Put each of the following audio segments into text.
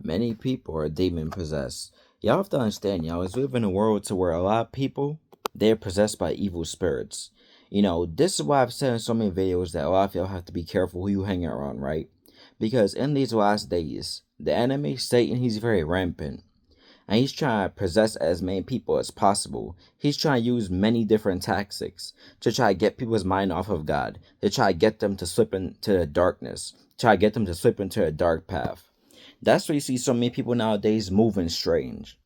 Many people are demon possessed. Y'all have to understand, y'all, is we live in a world to where a lot of people they're possessed by evil spirits. This is why I've said in so many videos that a lot of y'all have to be careful who you hang around, right? Because in these last days, the enemy, Satan, he's very rampant. And he's trying to possess as many people as possible. He's trying to use many different tactics to try to get people's mind off of God, to try to get them to slip into the darkness, try to get them to slip into a dark path. That's why you see so many people nowadays moving strange.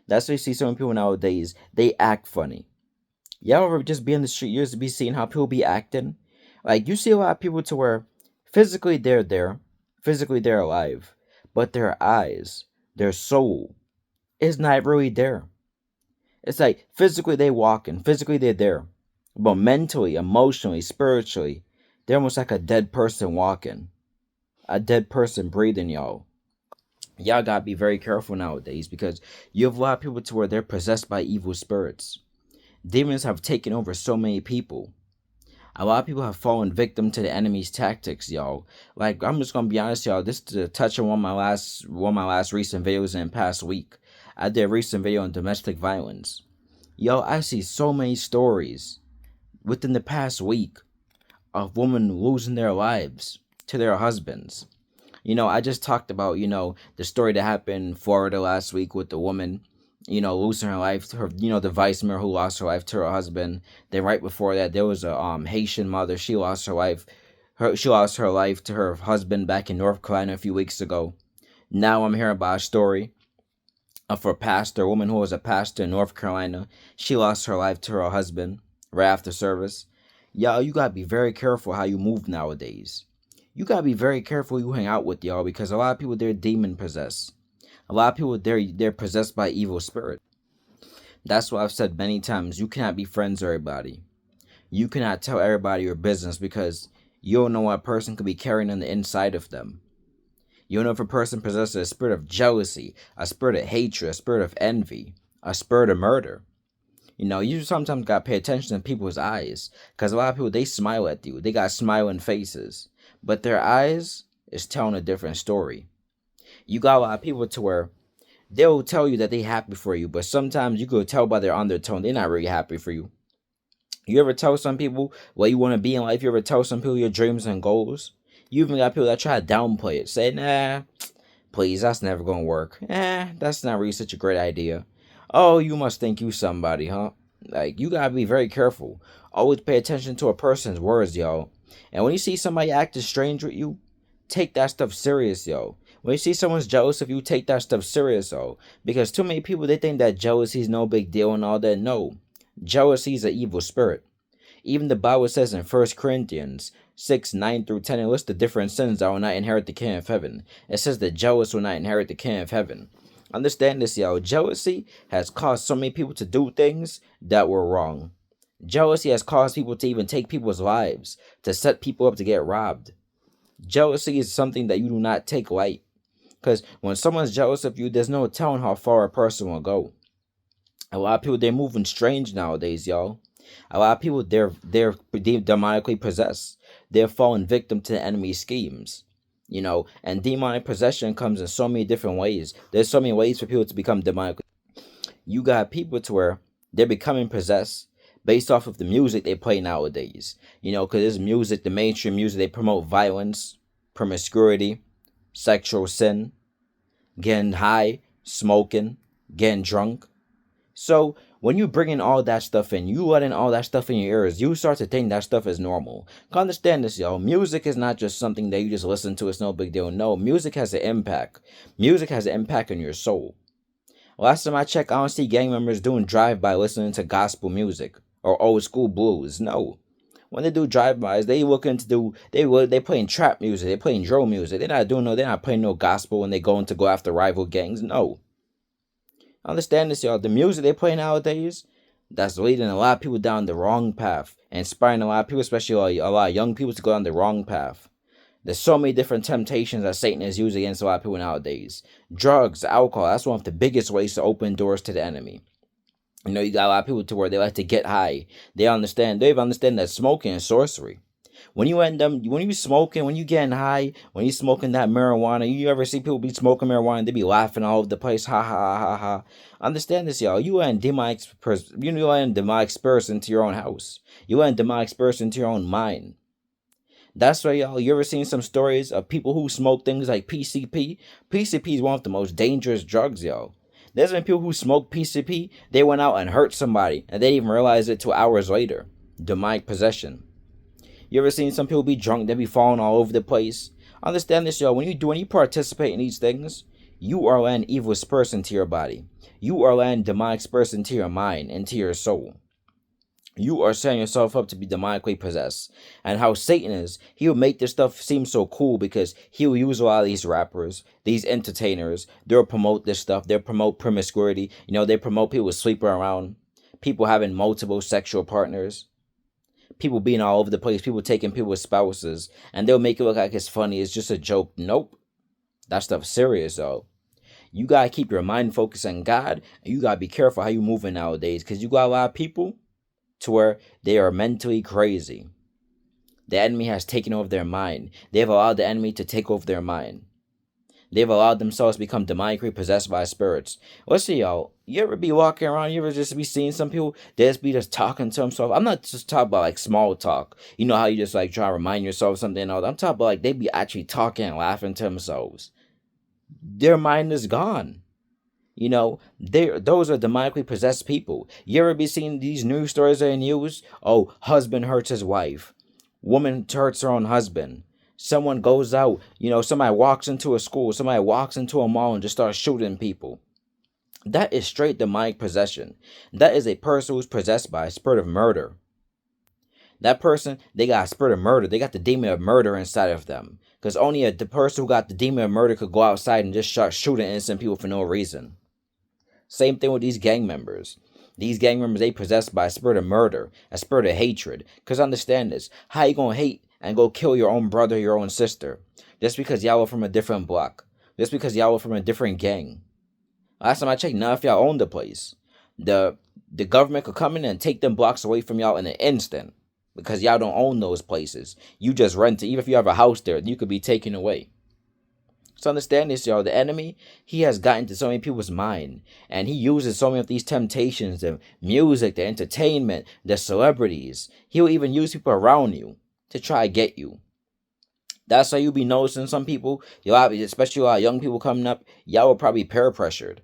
That's why you see so many people nowadays, they act funny. Y'all ever just be in the street, you used to be seeing how people be acting? Like, you see a lot of people to where physically they're there, physically they're alive, but their eyes, their soul, is not really there. It's like physically they walking, physically they're there, but mentally, emotionally, spiritually, they're almost like a dead person walking, a dead person breathing, y'all. Y'all gotta be very careful nowadays because you have a lot of people to where they're possessed by evil spirits. Demons have taken over so many people. A lot of people have fallen victim to the enemy's tactics, y'all. Like, I'm just gonna be honest, y'all. This is to touch on one of my last recent videos in the past week. I did a recent video on domestic violence. Yo, I see so many stories within the past week of women losing their lives to their husbands. I just talked about, the story that happened in Florida last week with the woman, losing her life to her, the vice mayor who lost her life to her husband. Then right before that, there was a Haitian mother. She lost her life. She lost her life to her husband back in North Carolina a few weeks ago. Now I'm hearing about a story of a pastor, a woman who was a pastor in North Carolina. She lost her life to her husband right after service. Y'all, you gotta be very careful how you move nowadays. You gotta be very careful who you hang out with, y'all, because a lot of people they're demon possessed. A lot of people they're possessed by evil spirit. That's why I've said many times, you cannot be friends with everybody. You cannot tell everybody your business because you don't know what a person could be carrying on the inside of them. You don't know if a person possesses a spirit of jealousy, a spirit of hatred, a spirit of envy, a spirit of murder. You sometimes gotta pay attention to people's eyes, because a lot of people they smile at you. They got smiling faces, but their eyes is telling a different story. You got a lot of people to where they'll tell you that they happy for you, but sometimes you could tell by their undertone they're not really happy for you. You ever tell some people what you want to be in life? You ever tell some people your dreams and goals? You even got people that try to downplay it, say, nah, please, that's never gonna work. That's not really such a great idea. Oh, you must think you somebody, huh? Like, you gotta be very careful. Always pay attention to a person's words, yo. And when you see somebody acting strange with you, take that stuff serious, yo. When you see someone's jealous of you, take that stuff serious, yo. Because too many people, they think that jealousy is no big deal and all that. No. Jealousy is an evil spirit. Even the Bible says in 1 Corinthians 6:9-10, it lists the different sins that will not inherit the kingdom of heaven. It says the jealous will not inherit the kingdom of heaven. Understand this, y'all. Jealousy has caused so many people to do things that were wrong. Jealousy has caused people to even take people's lives, to set people up to get robbed. Jealousy is something that you do not take light. Because when someone's jealous of you, there's no telling how far a person will go. A lot of people, they're moving strange nowadays, y'all. A lot of people, they're demonically possessed. They're falling victim to the enemy's schemes. And demonic possession comes in so many different ways. There's so many ways for people to become demonic. You got people to where they're becoming possessed based off of the music they play nowadays. Because this music, the mainstream music, they promote violence, promiscuity, sexual sin, getting high, smoking, getting drunk. So when you bring in all that stuff in, you letting all that stuff in your ears, you start to think that stuff is normal. Understand this, y'all. Music is not just something that you just listen to. It's no big deal. No, music has an impact. Music has an impact on your soul. Last time I checked, I don't see gang members doing drive-by listening to gospel music or old school blues. No. When they do drive-bys, they looking to do, they playing trap music, they playing drill music. They're not playing no gospel when they going to go after rival gangs. No. Understand this, y'all. The music they play nowadays, that's leading a lot of people down the wrong path, and inspiring a lot of people, especially a lot of young people, to go down the wrong path. There's so many different temptations that Satan is using against a lot of people nowadays. Drugs, alcohol, that's one of the biggest ways to open doors to the enemy. You got a lot of people to where they like to get high. They understand that smoking is sorcery. When you smoking, when you getting high, when you smoking that marijuana, you ever see people be smoking marijuana and they be laughing all over the place, ha ha ha ha. Understand this, y'all. You letting demonic spirits into your own house. You letting demonic spirits into your own mind. That's why, y'all, you ever seen some stories of people who smoke things like PCP? PCP is one of the most dangerous drugs, y'all. There's been people who smoke PCP, they went out and hurt somebody, and they didn't even realize it 2 hours later. Demonic possession. You ever seen some people be drunk, they be falling all over the place? Understand this, y'all. When you participate in these things, you are letting evil spirits into your body. You are letting demonic spirits into your mind, into your soul. You are setting yourself up to be demonically possessed. And how Satan is, he will make this stuff seem so cool because he will use a lot of these rappers, these entertainers. They'll promote this stuff. They'll promote promiscuity. They promote people sleeping around, people having multiple sexual partners, people being all over the place, people taking people's spouses, and they'll make it look like it's funny. It's just a joke. Nope. That stuff's serious, though. You gotta keep your mind focused on God, and you gotta be careful how you moving nowadays, because you got a lot of people to where they are mentally crazy. The enemy has taken over their mind. They've allowed the enemy to take over their mind. They've allowed themselves to become demonically possessed by spirits. Let's see, y'all. You ever be walking around, you ever just be seeing some people, they just be just talking to themselves? I'm not just talking about like small talk. You know how you just like try to remind yourself of something and all that. I'm talking about like they be actually talking and laughing to themselves. Their mind is gone. Those are demonically possessed people. You ever be seeing these news stories in the news? Oh, husband hurts his wife. Woman hurts her own husband. Someone goes out, somebody walks into a school, somebody walks into a mall and just starts shooting people. That is straight demonic possession. That is a person who's possessed by a spirit of murder. That person, they got a spirit of murder. They got the demon of murder inside of them. Because only the person who got the demon of murder could go outside and just start shooting innocent people for no reason. Same thing with these gang members. These gang members, they possessed by a spirit of murder, a spirit of hatred. Because understand this, how you going to hate and go kill your own brother, your own sister, just because y'all were from a different block, just because y'all were from a different gang? Last time I checked, none of y'all owned the place. The government could come in and take them blocks away from y'all in an instant, because y'all don't own those places. You just rent it. Even if you have a house there, you could be taken away. So understand this, y'all. The enemy, he has gotten to so many people's mind, and he uses so many of these temptations, the music, the entertainment, the celebrities. He'll even use people around you to try to get you. That's why you'll be noticing some people, especially a lot of young people coming up, y'all will probably peer pressured.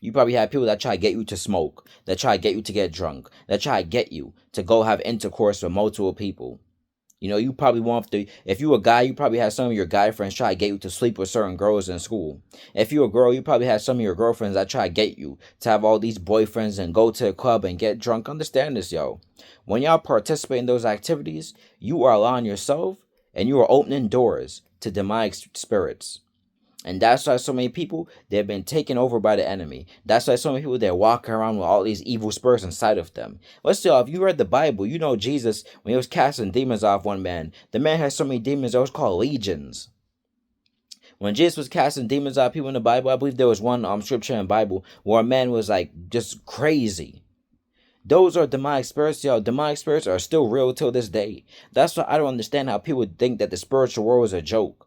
You probably have people that try to get you to smoke, that try to get you to get drunk, that try to get you to go have intercourse with multiple people. You probably if you a guy, you probably have some of your guy friends try to get you to sleep with certain girls in school. If you a girl, you probably have some of your girlfriends that try to get you to have all these boyfriends and go to a club and get drunk. Understand this, yo. When y'all participate in those activities, you are allowing yourself and you are opening doors to demonic spirits. And that's why so many people, they've been taken over by the enemy. That's why so many people, they're walking around with all these evil spirits inside of them. Let's see, if you read the Bible, Jesus, when he was casting demons off one man, the man had so many demons, that was called legions. When Jesus was casting demons out of people in the Bible, I believe there was one scripture in the Bible where a man was like just crazy. Those are demonic spirits, y'all. Demonic spirits are still real till this day. That's why I don't understand how people think that the spiritual world is a joke.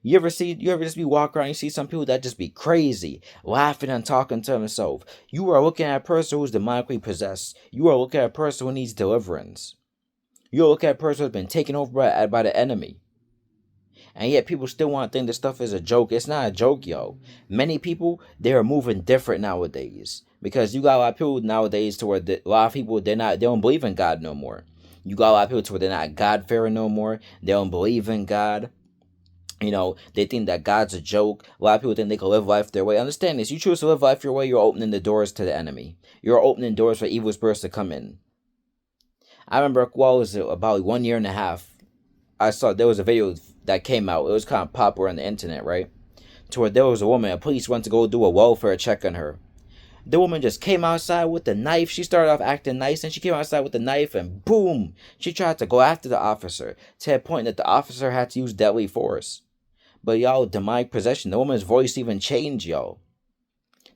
You ever just be walking around, you see some people that just be crazy, laughing and talking to themselves. You are looking at a person who's demonically possessed. You are looking at a person who needs deliverance. You are looking at a person who's been taken over by the enemy. And yet people still want to think this stuff is a joke. It's not a joke, yo. Many people, they are moving different nowadays. Because you got a lot of people nowadays to where a lot of people, they don't believe in God no more. You got a lot of people to where they're not God-fearing no more. They don't believe in God. They think that God's a joke. A lot of people think they can live life their way. Understand this. You choose to live life your way, you're opening the doors to the enemy. You're opening doors for evil spirits to come in. I remember, about 1 year and a half, I saw there was a video that came out. It was kind of popular on the internet, right? To where there was a woman, a police went to go do a welfare check on her. The woman just came outside with the knife. She started off acting nice, and she came outside with the knife, and boom! She tried to go after the officer, to the point that the officer had to use deadly force. But y'all, demonic possession, the woman's voice even changed, y'all.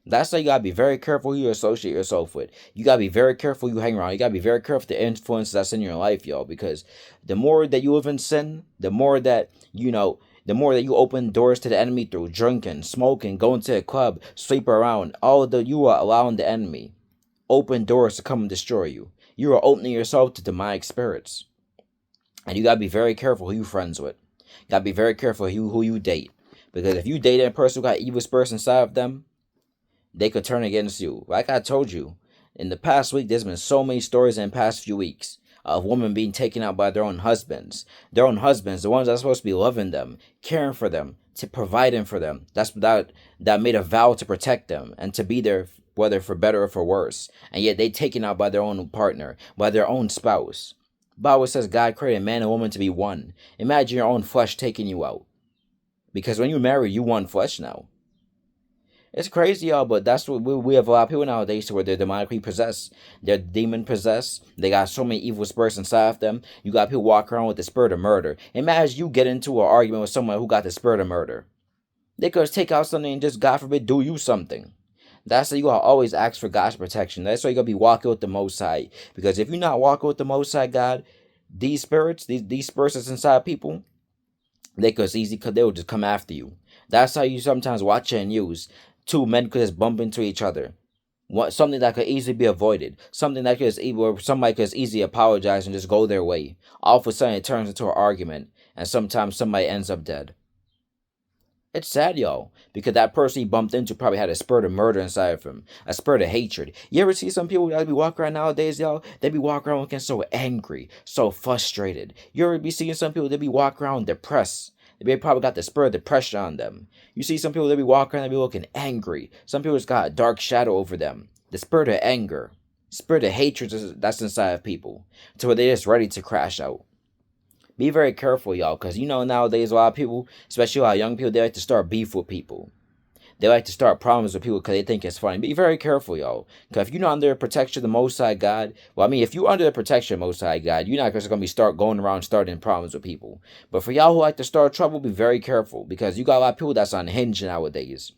That's why you gotta be very careful who you associate yourself with. You gotta be very careful who you hang around. You gotta be very careful the influence that's in your life, yo. Because the more that you live in sin, the more that the more that you open doors to the enemy through drinking, smoking, going to a club, sleep around. All of the you are allowing the enemy open doors to come and destroy you. You are opening yourself to demonic spirits, and you gotta be very careful who you friends with. You gotta be very careful who you date, because if you date a person who got evil spirits inside of them, they could turn against you. Like I told you, in the past week, there's been so many stories in the past few weeks of women being taken out by their own husbands. Their own husbands, the ones that are supposed to be loving them, caring for them, to providing for them. That made a vow to protect them and to be there, whether for better or for worse. And yet they taken out by their own partner, by their own spouse. Bible says God created man and woman to be one. Imagine your own flesh taking you out. Because when you marry, you one flesh now. It's crazy, y'all, but that's what we have a lot of people nowadays where they're demonically possessed. They're demon possessed. They got so many evil spirits inside of them. You got people walking around with the spirit of murder. Imagine you get into an argument with someone who got the spirit of murder. They could take out something and just, God forbid, do you something. That's why you gotta always ask for God's protection. That's why you gotta be walking with the Most High. Because if you're not walking with the Most High God, these spirits, these spirits that's inside people, they will just come after you. That's how you sometimes watch it in news. Two men could just bump into each other. Something that could easily be avoided. Something that somebody could easily apologize and just go their way. All of a sudden it turns into an argument, and sometimes somebody ends up dead. It's sad, y'all, because that person he bumped into probably had a spirit of murder inside of him, a spirit of hatred. You ever see some people that be walking around nowadays, y'all? They be walking around looking so angry, so frustrated. You ever be seeing some people that be walking around depressed? They probably got the spirit of depression on them. You see some people that be walking around, they be looking angry. Some people just got a dark shadow over them. The spirit of anger, spirit of hatred that's inside of people, to where they're just ready to crash out. Be very careful, y'all, because nowadays a lot of people, especially a lot of young people, they like to start beef with people. They like to start problems with people because they think it's funny. Be very careful, y'all. Because if you're not under the protection of the Most High God, if you're under the protection of the Most High God, you're not just going to be going around starting problems with people. But for y'all who like to start trouble, be very careful. Because you got a lot of people that's unhinged nowadays.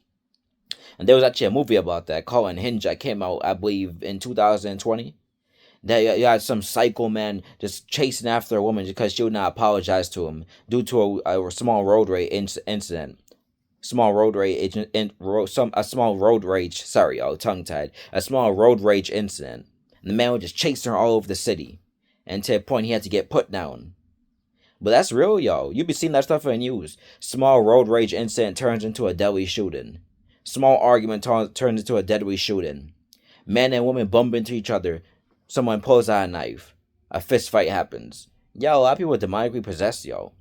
And there was actually a movie about that called Unhinged that came out, I believe, in 2020. That you had some psycho man just chasing after a woman because she would not apologize to him due to a small road rage incident. Small road rage, a small road rage. Sorry, tongue tied. A small road rage incident. And the man was just chasing her all over the city, and to a point he had to get put down. But that's real, y'all. You be seeing that stuff in the news. Small road rage incident turns into a deadly shooting. Small argument turns into a deadly shooting. Man and woman bump into each other. Someone pulls out a knife. A fist fight happens. Yo, a lot of people are demonically possessed, yo.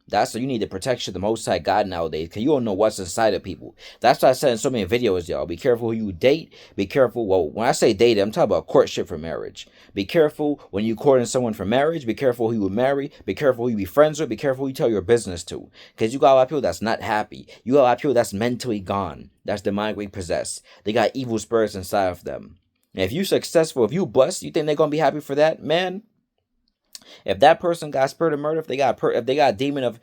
That's why you need the protection of the Most High God nowadays, because you don't know what's inside of people. That's why I said in so many videos, y'all. Be careful who you date. Be careful. Well, when I say date, I'm talking about courtship for marriage. Be careful when you courting someone for marriage. Be careful who you marry. Be careful who you be friends with. Be careful who you tell your business to. Because you got a lot of people that's not happy. You got a lot of people that's mentally gone. That's demonically possessed. They got evil spirits inside of them. And if you successful, if you blessed, you think they're gonna be happy for that, man? If that person got spirit of murder, if they got a demon of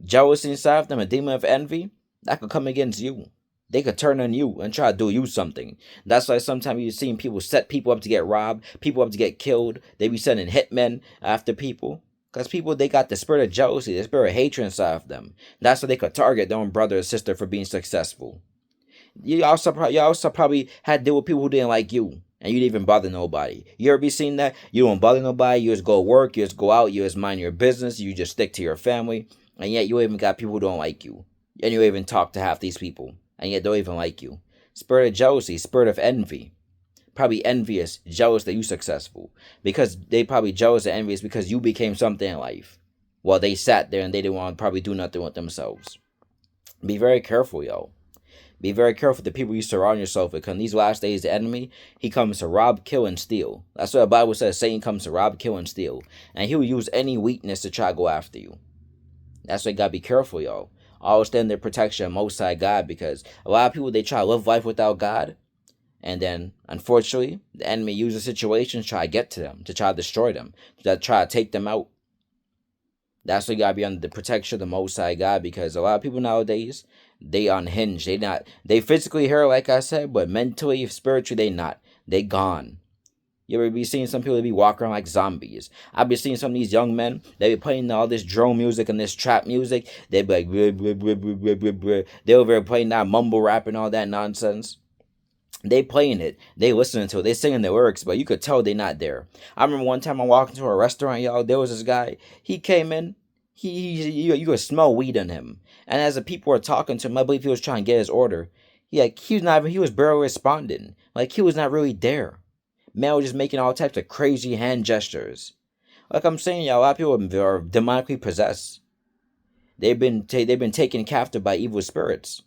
jealousy inside of them, a demon of envy, that could come against you. They could turn on you and try to do you something. That's why sometimes you've seen people set people up to get robbed, people up to get killed. They be sending hitmen after people. Because people, they got the spirit of jealousy, the spirit of hatred inside of them. That's why they could target their own brother or sister for being successful. You also probably had to deal with people who didn't like you, and you didn't even bother nobody. You ever be seen that? You don't bother nobody. You just go work. You just go out. You just mind your business. You just stick to your family. And yet you even got people who don't like you. And you even talk to half these people. And yet don't even like you. Spirit of jealousy. Spirit of envy. Probably envious. Jealous that you successful. Because they probably jealous and envious because you became something in life. While they sat there and they didn't want to probably do nothing with themselves. Be very careful, yo. Be very careful with the people you surround yourself with. Because in these last days, the enemy, he comes to rob, kill, and steal. That's what the Bible says. Satan comes to rob, kill, and steal. And he will use any weakness to try to go after you. That's why you got to be careful, y'all. Always stand in the protection of Most High God. Because a lot of people, they try to live life without God. And then, unfortunately, the enemy uses situations to try to get to them. To try to destroy them. To try to take them out. That's why you got to be under the protection of the Most High God. Because a lot of people nowadays, They unhinged. They physically here, like I said, but mentally, spiritually, they not. They gone. You ever be seeing some people that be walking around like zombies? I've been seeing some of these young men, they be playing all this drone music and this trap music. They be like, bleh, bleh, bleh, bleh, bleh, bleh, bleh. They over there playing that mumble rap and all that nonsense. They playing it, they listening to it, they singing the lyrics, but you could tell they not there. I remember one time I walked into a restaurant, y'all. There was this guy. He came in. You could smell weed in him. And as the people were talking to him, I believe he was trying to get his order. He was not even. He was barely responding. Like he was not really there. Man was just making all types of crazy hand gestures. Like I'm saying, y'all, a lot of people are demonically possessed. They've been taken captive by evil spirits.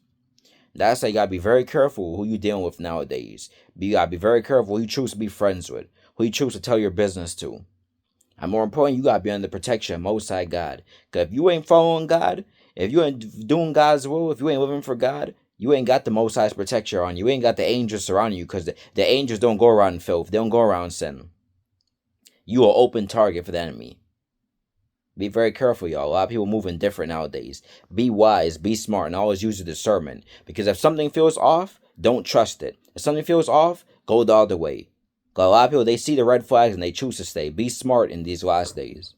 That's why you gotta be very careful who you dealing with nowadays. You gotta be very careful who you choose to be friends with, who you choose to tell your business to. And more important, you gotta be under the protection of Most High God. Cause if you ain't following God, if you ain't doing God's will, if you ain't living for God, you ain't got the Most High's protection on you. You ain't got the angels surrounding you, because the angels don't go around filth. They don't go around sin. You are open target for the enemy. Be very careful, y'all. A lot of people moving different nowadays. Be wise, be smart, and always use your discernment. Because if something feels off, don't trust it. If something feels off, go the other way. A lot of people, they see the red flags and they choose to stay. Be smart in these last days.